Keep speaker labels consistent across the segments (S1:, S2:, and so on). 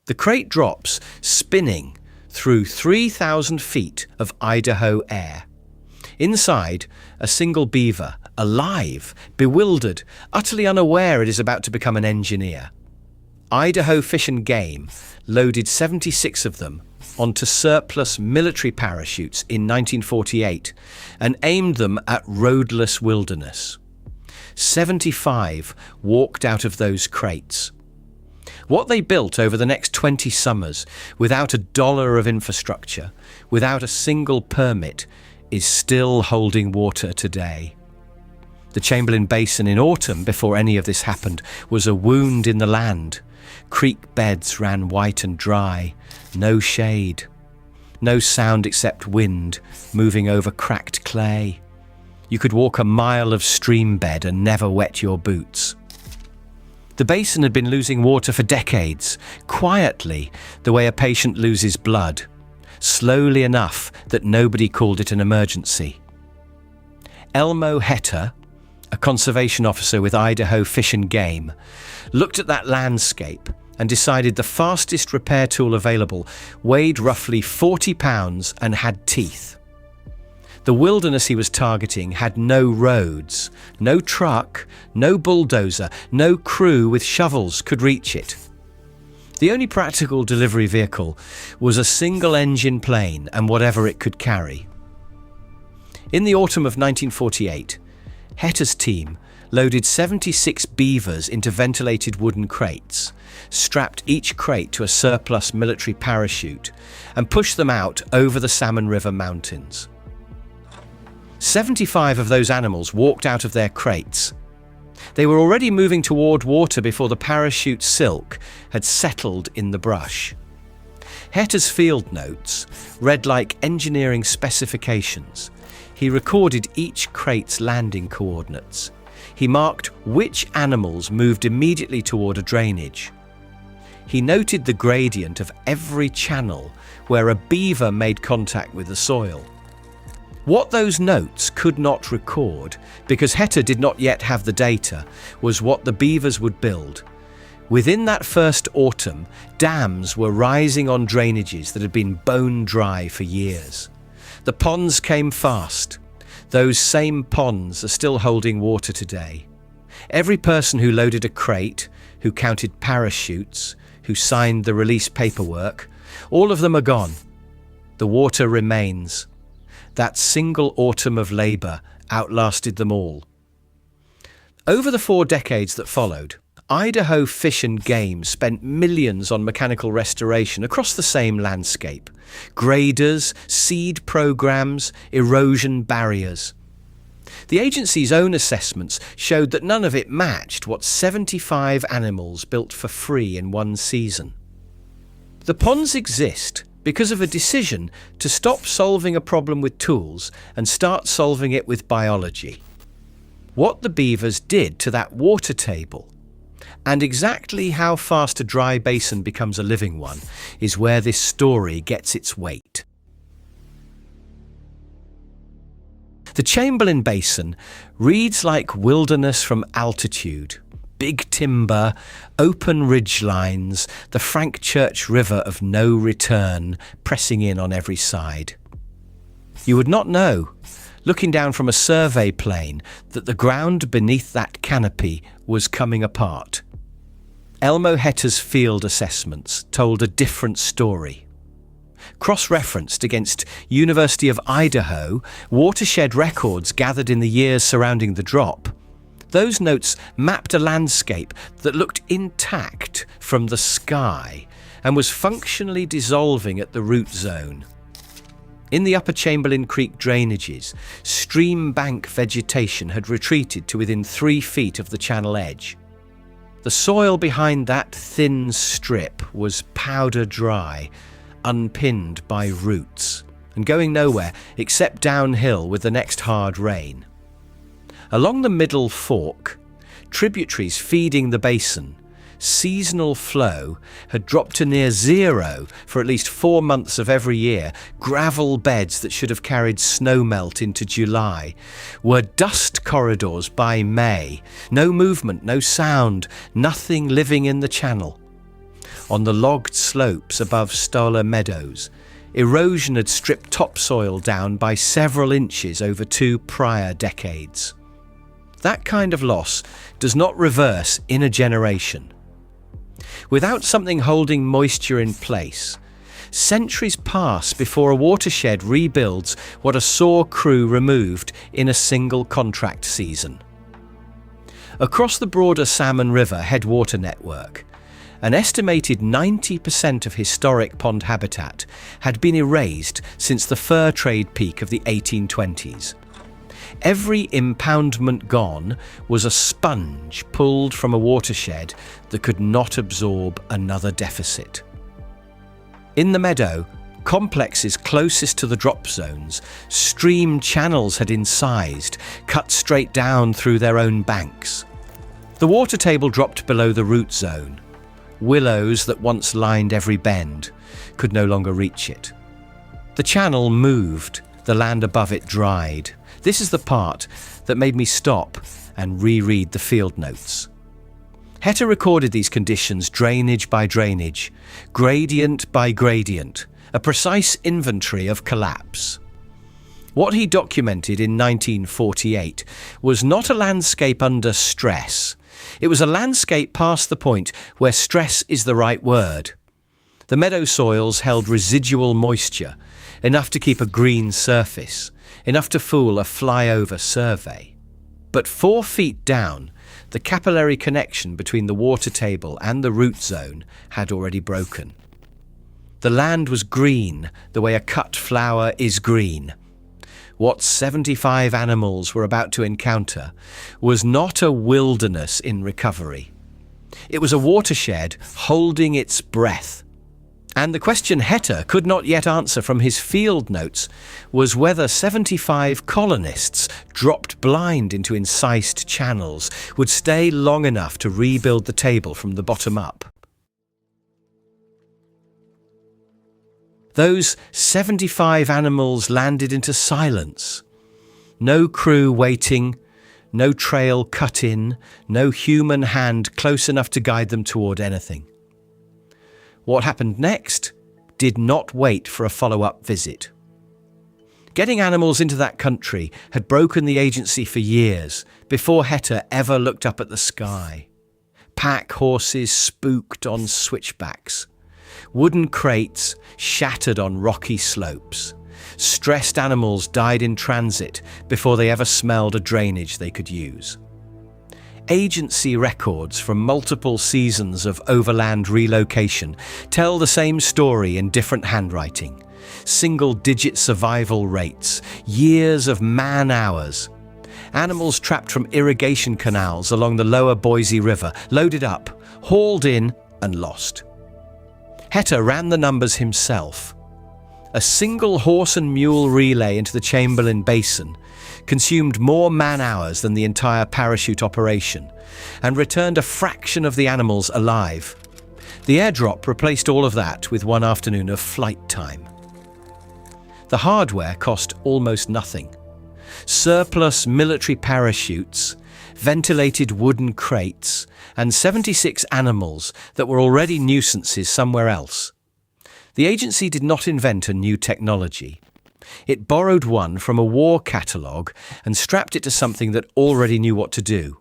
S1: The crate drops spinning through 3,000 feet of Idaho air. Inside, a single beaver, alive, bewildered, utterly unaware it is about to become an engineer. Idaho Fish and Game loaded 76 of them onto surplus military parachutes in 1948 and aimed them at roadless wilderness. 75 walked out of those crates. What they built over the next 20 summers, without a dollar of infrastructure, without a single permit, is still holding water today. The Chamberlain Basin in autumn, before any of this happened, was a wound in the land. Creek beds ran white and dry, no shade, no sound except wind moving over cracked clay. You could walk a mile of stream bed and never wet your boots. The basin had been losing water for decades, quietly, the way a patient loses blood, slowly enough that nobody called it an emergency. Elmo Heter, a conservation officer with Idaho Fish and Game, looked at that landscape and decided the fastest repair tool available weighed roughly 40 pounds and had teeth. The wilderness he was targeting had no roads, no truck, no bulldozer, no crew with shovels could reach it. The only practical delivery vehicle was a single-engine plane and whatever it could carry. In the autumn of 1948, Heter's team loaded 76 beavers into ventilated wooden crates, strapped each crate to a surplus military parachute, and pushed them out over the Salmon River Mountains. 75 of those animals walked out of their crates. They were already moving toward water before the parachute silk had settled in the brush. Heter's field notes read like engineering specifications. He recorded each crate's landing coordinates. He marked which animals moved immediately toward a drainage. He noted the gradient of every channel where a beaver made contact with the soil. What those notes could not record, because Heter did not yet have the data, was what the beavers would build. Within that first autumn, dams were rising on drainages that had been bone dry for years. The ponds came fast. Those same ponds are still holding water today. Every person who loaded a crate, who counted parachutes, who signed the release paperwork, all of them are gone. The water remains. That single autumn of labour outlasted them all. Over the 4 decades that followed, Idaho Fish and Game spent millions on mechanical restoration across the same landscape. Graders, seed programs, erosion barriers. The agency's own assessments showed that none of it matched what 75 animals built for free in one season. The ponds exist because of a decision to stop solving a problem with tools and start solving it with biology. What the beavers did to that water table, and exactly how fast a dry basin becomes a living one, is where this story gets its weight. The Chamberlain Basin reads like wilderness from altitude. Big timber, open ridgelines, the Frank Church River of no return pressing in on every side. You would not know, looking down from a survey plane, that the ground beneath that canopy was coming apart. Elmo Heter's field assessments told a different story. Cross-referenced against University of Idaho watershed records gathered in the years surrounding the drop, those notes mapped a landscape that looked intact from the sky and was functionally dissolving at the root zone. In the upper Chamberlain Creek drainages, stream bank vegetation had retreated to within 3 feet of the channel edge. The soil behind that thin strip was powder dry, unpinned by roots, and going nowhere except downhill with the next hard rain. Along the middle fork, tributaries feeding the basin, seasonal flow had dropped to near zero for at least 4 months of every year. Gravel beds that should have carried snowmelt into July were dust corridors by May. No movement, no sound, nothing living in the channel. on the logged slopes above Stoller Meadows, erosion had stripped topsoil down by several inches over 2 prior decades. That kind of loss does not reverse in a generation. Without something holding moisture in place, centuries pass before a watershed rebuilds what a saw crew removed in a single contract season. Across the broader Salmon River headwater network, an estimated 90% of historic pond habitat had been erased since the fur trade peak of the 1820s. Every impoundment gone was a sponge pulled from a watershed that could not absorb another deficit. In the meadow, complexes closest to the drop zones, stream channels had incised, cut straight down through their own banks. The water table dropped below the root zone. Willows that once lined every bend could no longer reach it. The channel moved, the land above it dried. This is the part that made me stop and reread the field notes. Heter recorded these conditions drainage by drainage, gradient by gradient, a precise inventory of collapse. What he documented in 1948 was not a landscape under stress. It was a landscape past the point where stress is the right word. The meadow soils held residual moisture, enough to keep a green surface, enough to fool a flyover survey. But 4 feet down, the capillary connection between the water table and the root zone had already broken. The land was green the way a cut flower is green. What 75 animals were about to encounter was not a wilderness in recovery. It was a watershed holding its breath. And the question Heter could not yet answer from his field notes was whether 75 colonists, dropped blind into incised channels, would stay long enough to rebuild the table from the bottom up. Those 75 animals landed into silence. No crew waiting, no trail cut in, no human hand close enough to guide them toward anything. What happened next did not wait for a follow-up visit. Getting animals into that country had broken the agency for years before Heter ever looked up at the sky. Pack horses spooked on switchbacks. Wooden crates shattered on rocky slopes. Stressed animals died in transit before they ever smelled a drainage they could use. Agency records from multiple seasons of overland relocation tell the same story in different handwriting. Single-digit survival rates, years of man-hours. Animals trapped from irrigation canals along the lower Boise River, loaded up, hauled in, and lost. Heter ran the numbers himself. A single horse and mule relay into the Chamberlain Basin consumed more man-hours than the entire parachute operation and returned a fraction of the animals alive. The airdrop replaced all of that with 1 afternoon of flight time. The hardware cost almost nothing. Surplus military parachutes, ventilated wooden crates, and 76 animals that were already nuisances somewhere else. The agency did not invent a new technology. It borrowed one from a war catalogue and strapped it to something that already knew what to do.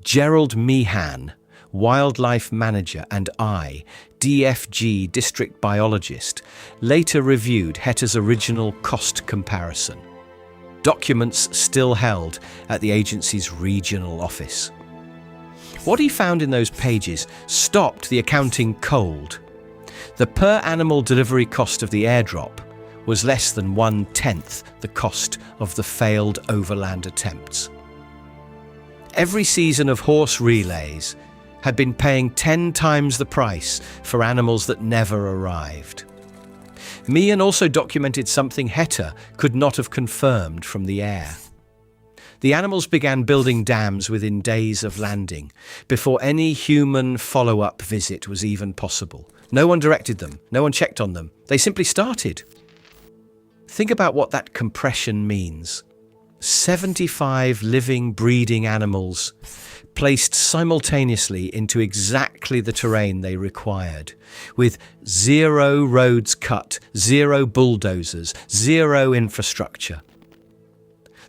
S1: Gerald Meehan, wildlife manager, and I, DFG district biologist, later reviewed Heter's original cost comparison. Documents still held at the agency's regional office. What he found in those pages stopped the accounting cold. The per-animal delivery cost of the airdrop was less than 1/10 the cost of the failed overland attempts. Every season of horse relays had been paying 10 times the price for animals that never arrived. Meehan also documented something Heter could not have confirmed from the air. The animals began building dams within days of landing, before any human follow-up visit was even possible. No one directed them, no one checked on them. They simply started. Think about what that compression means. 75 living, breeding animals placed simultaneously into exactly the terrain they required, with 0 roads cut, 0 bulldozers, 0 infrastructure.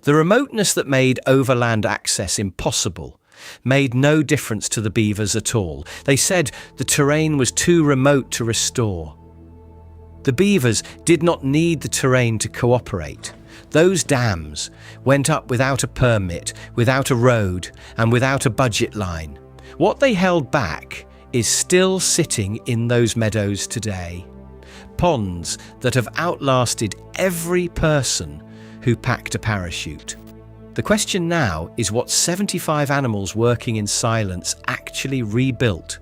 S1: The remoteness that made overland access impossible made no difference to the beavers at all. They said the terrain was too remote to restore. The beavers did not need the terrain to cooperate. Those dams went up without a permit, without a road, and without a budget line. What they held back is still sitting in those meadows today. Ponds that have outlasted every person who packed a parachute. The question now is what 75 animals working in silence actually rebuilt,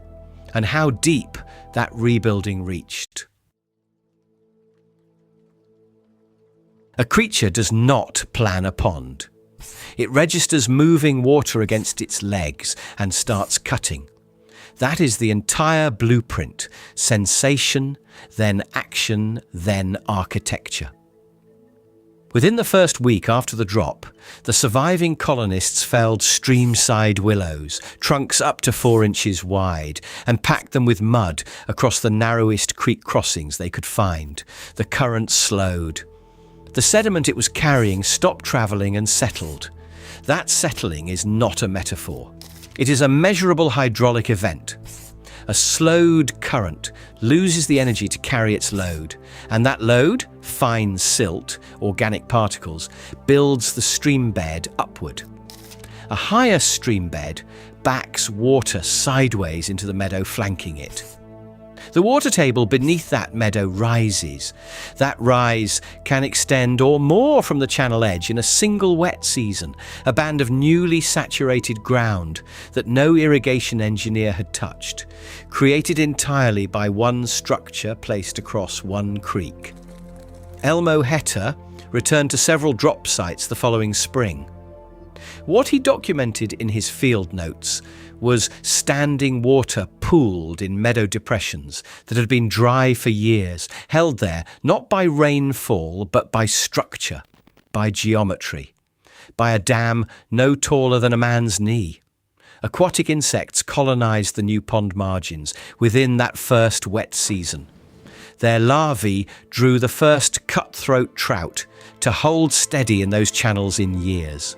S1: and how deep that rebuilding reached. A creature does not plan a pond. It registers moving water against its legs and starts cutting. That is the entire blueprint: sensation, then action, then architecture. Within the first week after the drop, the surviving colonists felled streamside willows, trunks up to 4 inches wide, and packed them with mud across the narrowest creek crossings they could find. The current slowed. The sediment it was carrying stopped travelling and settled. That settling is not a metaphor. It is a measurable hydraulic event. A slowed current loses the energy to carry its load, and that load, fine silt, organic particles, builds the stream bed upward. A higher stream bed backs water sideways into the meadow flanking it. The water table beneath that meadow rises. That rise can extend or more from the channel edge in a single wet season, a band of newly saturated ground that no irrigation engineer had touched, created entirely by one structure placed across one creek. Elmo Heter returned to several drop sites the following spring. What he documented in his field notes was standing water pooled in meadow depressions that had been dry for years, held there not by rainfall but by structure, by geometry, by a dam no taller than a man's knee. Aquatic insects colonized the new pond margins within that first wet season. Their larvae drew the first cutthroat trout to hold steady in those channels in years.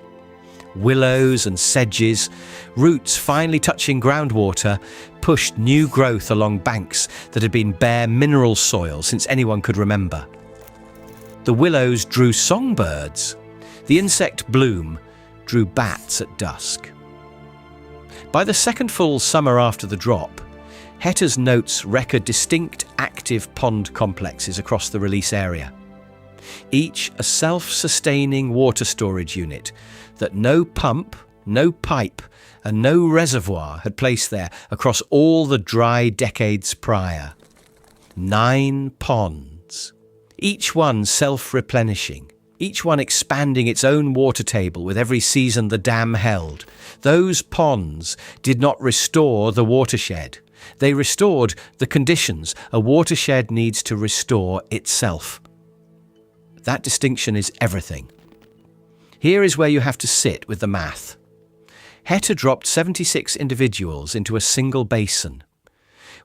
S1: Willows and sedges, roots finally touching groundwater, pushed new growth along banks that had been bare mineral soil since anyone could remember. The willows drew songbirds. The insect bloom drew bats at dusk. By the second full summer after the drop, Heter's notes record distinct active pond complexes across the release area. Each a self-sustaining water storage unit that no pump, no pipe, and no reservoir had placed there across all the dry decades prior. 9 ponds, each one self-replenishing, each one expanding its own water table with every season the dam held. Those ponds did not restore the watershed. They restored the conditions a watershed needs to restore itself. That distinction is everything. Here is where you have to sit with the math. Heter dropped 76 individuals into a single basin.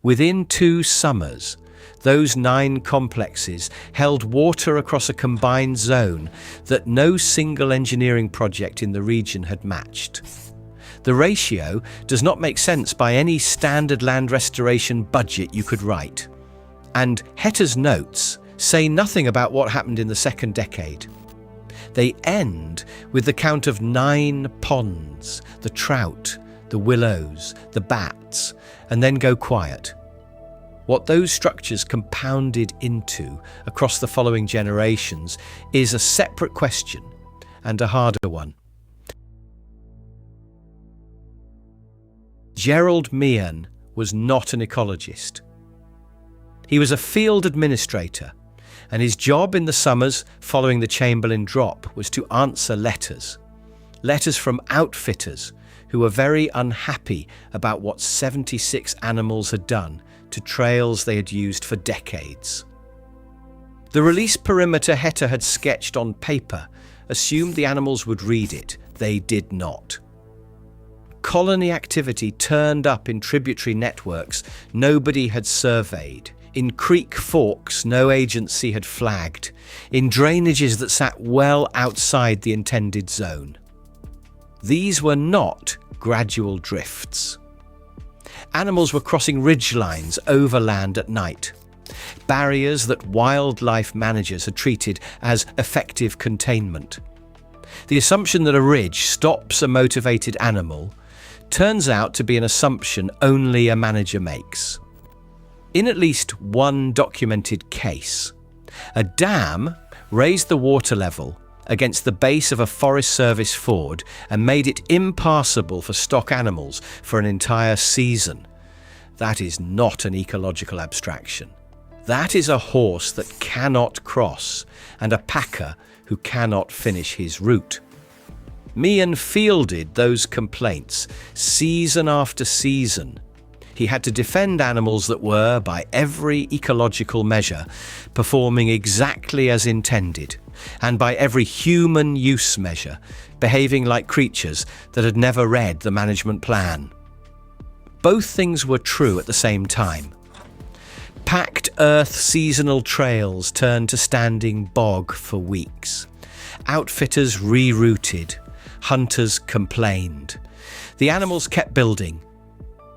S1: Within 2 summers, those 9 complexes held water across a combined zone that no single engineering project in the region had matched. The ratio does not make sense by any standard land restoration budget you could write. And Heter's notes say nothing about what happened in the second decade. They end with the count of 9 ponds, the trout, the willows, the bats, and then go quiet. What those structures compounded into across the following generations is a separate question and a harder one. Gerald Meehan was not an ecologist. He was a field administrator, and his job in the summers following the Chamberlain drop was to answer letters from outfitters who were very unhappy about what 76 animals had done to trails they had used for decades. The release perimeter Heter had sketched on paper assumed the animals would read it. They did not. Colony activity turned up in tributary networks nobody had surveyed, in creek forks no agency had flagged, in drainages that sat well outside the intended zone. These were not gradual drifts. Animals were crossing ridgelines overland at night, barriers that wildlife managers had treated as effective containment. The assumption that a ridge stops a motivated animal turns out to be an assumption only a manager makes. In at least one documented case, a dam raised the water level against the base of a Forest Service ford and made it impassable for stock animals for an entire season. That is not an ecological abstraction. That is a horse that cannot cross and a packer who cannot finish his route. Meehan fielded those complaints season after season. He had to defend animals that were, by every ecological measure, performing exactly as intended, and by every human use measure, behaving like creatures that had never read the management plan. Both things were true at the same time. Packed earth seasonal trails turned to standing bog for weeks. Outfitters rerouted. Hunters complained. The animals kept building,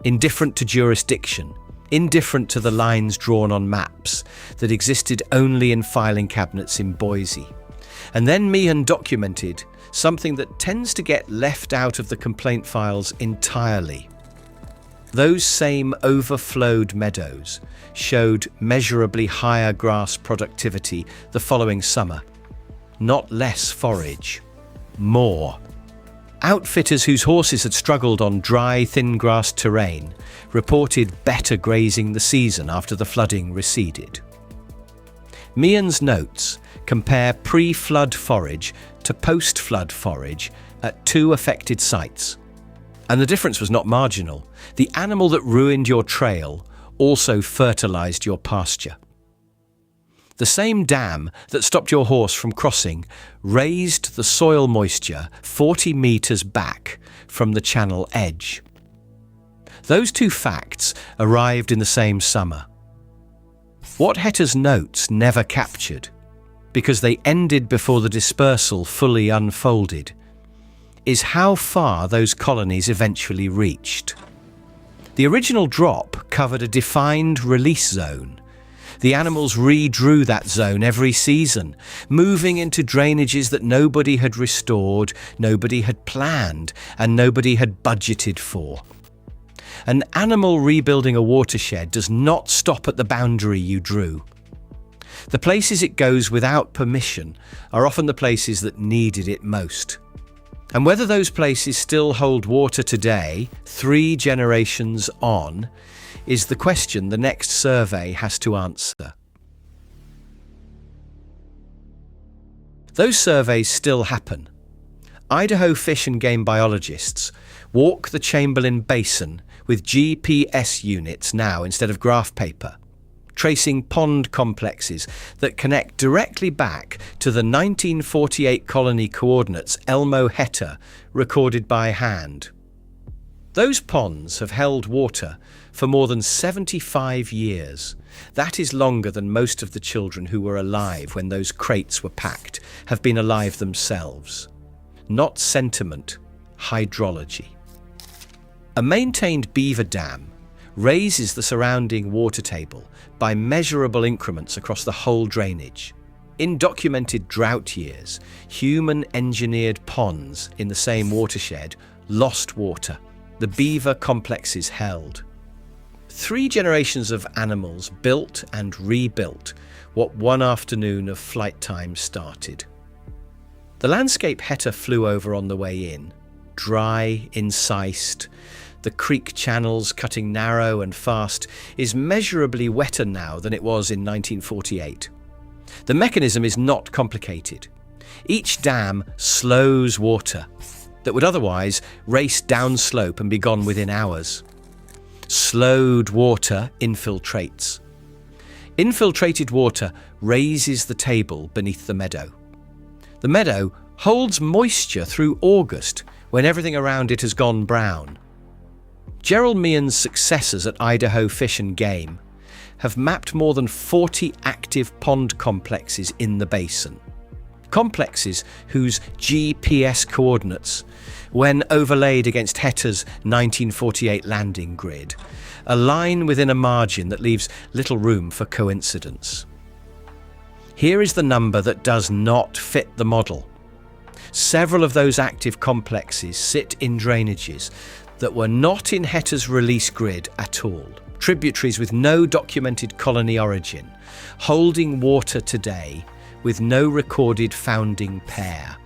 S1: indifferent to jurisdiction, indifferent to the lines drawn on maps that existed only in filing cabinets in Boise. And then Meehan documented something that tends to get left out of the complaint files entirely. Those same overflowed meadows showed measurably higher grass productivity the following summer. Not less forage, more. Outfitters whose horses had struggled on dry, thin grass terrain reported better grazing the season after the flooding receded. Meehan's notes compare pre-flood forage to post-flood forage at two affected sites. And the difference was not marginal. The animal that ruined your trail also fertilized your pasture. The same dam that stopped your horse from crossing raised the soil moisture 40 meters back from the channel edge. Those two facts arrived in the same summer. What Heter's notes never captured, because they ended before the dispersal fully unfolded, is how far those colonies eventually reached. The original drop covered a defined release zone. The animals redrew that zone every season, moving into drainages that nobody had restored, nobody had planned, and nobody had budgeted for. An animal rebuilding a watershed does not stop at the boundary you drew. The places it goes without permission are often the places that needed it most. And whether those places still hold water today, 3 generations on, is the question the next survey has to answer. Those surveys still happen. Idaho fish and game biologists walk the Chamberlain Basin with GPS units now instead of graph paper, tracing pond complexes that connect directly back to the 1948 colony coordinates Elmo Heter recorded by hand. Those ponds have held water for more than 75 years. That is longer than most of the children who were alive when those crates were packed have been alive themselves. Not sentiment, hydrology. A maintained beaver dam raises the surrounding water table by measurable increments across the whole drainage. In documented drought years, human-engineered ponds in the same watershed lost water. The beaver complexes held. 3 generations of animals built and rebuilt what one afternoon of flight time started. The landscape Heter flew over on the way in, dry, incised, the creek channels cutting narrow and fast, is measurably wetter now than it was in 1948. The mechanism is not complicated. Each dam slows water that would otherwise race downslope and be gone within hours. Slowed water infiltrates. Infiltrated water raises the table beneath the meadow. The meadow holds moisture through August when everything around it has gone brown. Gerald Meehan's successors at Idaho Fish and Game have mapped more than 40 active pond complexes in the basin. Complexes whose GPS coordinates, when overlaid against Heter's 1948 landing grid, align within a margin that leaves little room for coincidence. Here is the number that does not fit the model. Several of those active complexes sit in drainages that were not in Heter's release grid at all. Tributaries with no documented colony origin, holding water today with no recorded founding pair.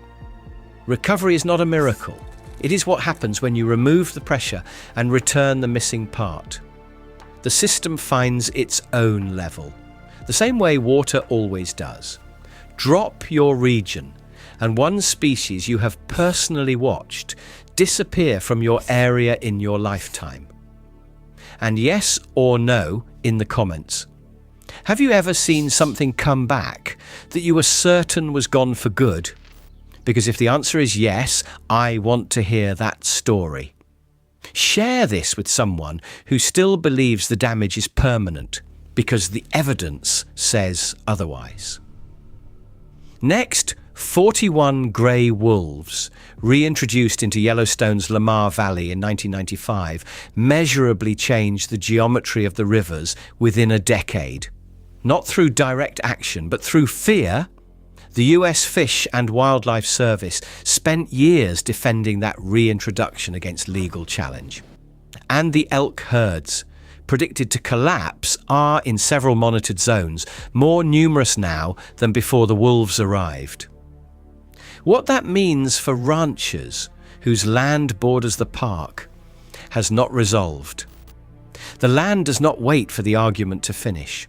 S1: Recovery is not a miracle. It is what happens when you remove the pressure and return the missing part. The system finds its own level, the same way water always does. Drop your region, and one species you have personally watched disappear from your area in your lifetime. And yes or no in the comments. Have you ever seen something come back that you were certain was gone for good? Because if the answer is yes, I want to hear that story. Share this with someone who still believes the damage is permanent, because the evidence says otherwise. Next, 41 grey wolves, reintroduced into Yellowstone's Lamar Valley in 1995, measurably changed the geometry of the rivers within a decade. Not through direct action, but through fear. The US Fish and Wildlife Service spent years defending that reintroduction against legal challenge. And the elk herds, predicted to collapse, are, in several monitored zones, more numerous now than before the wolves arrived. What that means for ranchers whose land borders the park has not resolved. The land does not wait for the argument to finish.